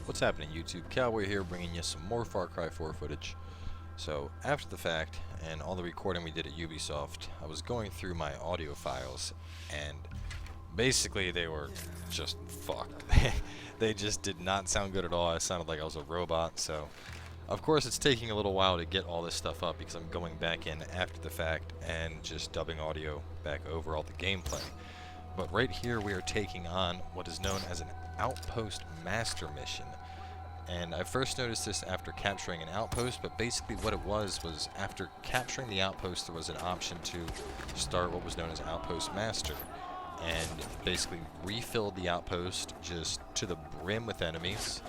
What's happening, YouTube? Cowboy here, bringing you some more Far Cry 4 footage. So, after the fact, and all the recording we did at Ubisoft, I was going through my audio files, and basically they were just fucked. They just did not sound good at all. I sounded like I was a robot, so... Of course, it's taking a little while to get all this stuff up because I'm going back in after the fact and just dubbing audio back over all the gameplay. But right here we are taking on what is known as an Outpost Master Mission. And I first noticed this after capturing an outpost, but basically what it was after capturing the outpost there was an option to start what was known as Outpost Master. And basically refilled the outpost just to the brim with enemies.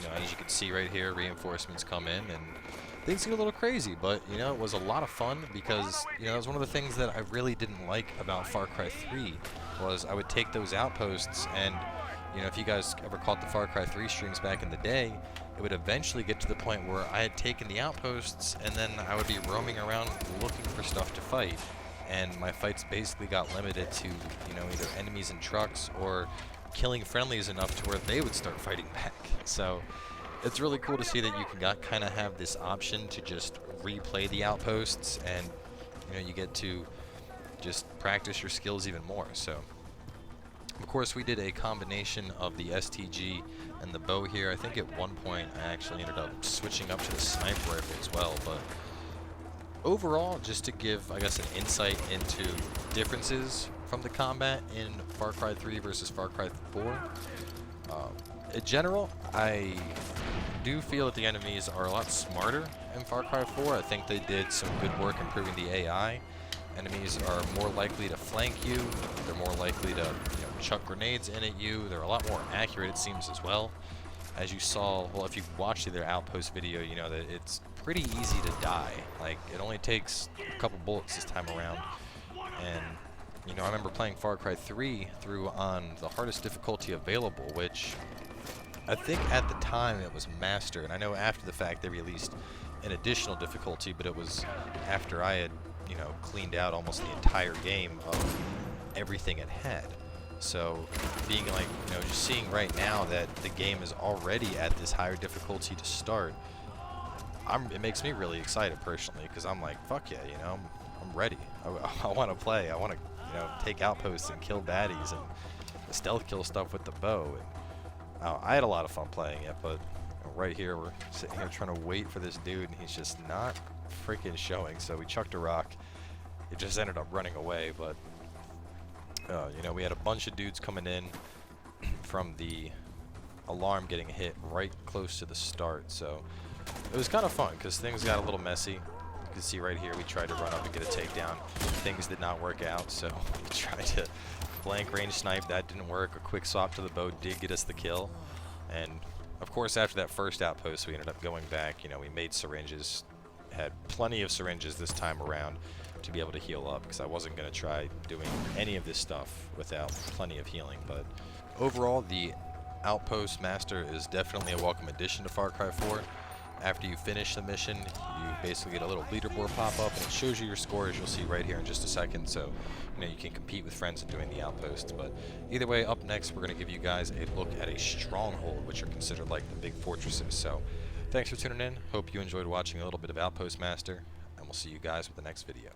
You know, as you can see right here, reinforcements come in and things get a little crazy, but you know, it was a lot of fun because, you know, it was one of the things that I really didn't like about Far Cry 3 was I would take those outposts and, you know, if you guys ever caught the Far Cry 3 streams back in the day, it would eventually get to the point where I had taken the outposts and then I would be roaming around looking for stuff to fight. And my fights basically got limited to, you know, either enemies in trucks or killing friendlies enough to where they would start fighting back. So it's really cool to see that you can kind of have this option to just replay the outposts, and you know, you get to just practice your skills even more. So of course we did a combination of the STG and the bow here. I think at one point I actually ended up switching up to the sniper rifle as well, but overall, just to give, I guess, an insight into differences from the combat in Far Cry 3 versus Far Cry 4. In general, I do feel that the enemies are a lot smarter in Far Cry 4. I think they did some good work improving the AI. Enemies are more likely to flank you. They're more likely to, you know, chuck grenades in at you. They're a lot more accurate, it seems, as well. As you saw, well, if you watched their Outpost video, you know that it's pretty easy to die. Like, it only takes a couple bullets this time around. And, you know, I remember playing Far Cry 3 through on the hardest difficulty available, which I think at the time it was Master. And I know after the fact they released an additional difficulty, but it was after I had, you know, cleaned out almost the entire game of everything it had. So, being like, you know, just seeing right now that the game is already at this higher difficulty to start, it makes me really excited personally, because I'm like, fuck yeah, you know, I'm ready. I want to play. I want to, you know, take outposts and kill baddies and stealth kill stuff with the bow. And, I had a lot of fun playing it, but right here we're sitting here trying to wait for this dude, and he's just not freaking showing. So we chucked a rock. It just ended up running away, but you know, we had a bunch of dudes coming in from the alarm getting hit right close to the start, so it was kind of fun because things got a little messy. You can see right here we tried to run up and get a takedown. Things did not work out, so we tried to blank range snipe. That didn't work. A quick swap to the bow did get us the kill, and of course after that first outpost we ended up going back. You know, we made syringes, had plenty of syringes this time around to be able to heal up, because I wasn't going to try doing any of this stuff without plenty of healing. But overall, the Outpost Master is definitely a welcome addition to Far Cry 4. After you finish the mission, you basically get a little leaderboard pop up, and it shows you your scores. You'll see right here in just a second, so you know, you can compete with friends in doing the outposts. But either way, up next we're going to give you guys a look at a stronghold, which are considered like the big fortresses. So thanks for tuning in. Hope you enjoyed watching a little bit of Outpost Master, and we'll see you guys with the next video.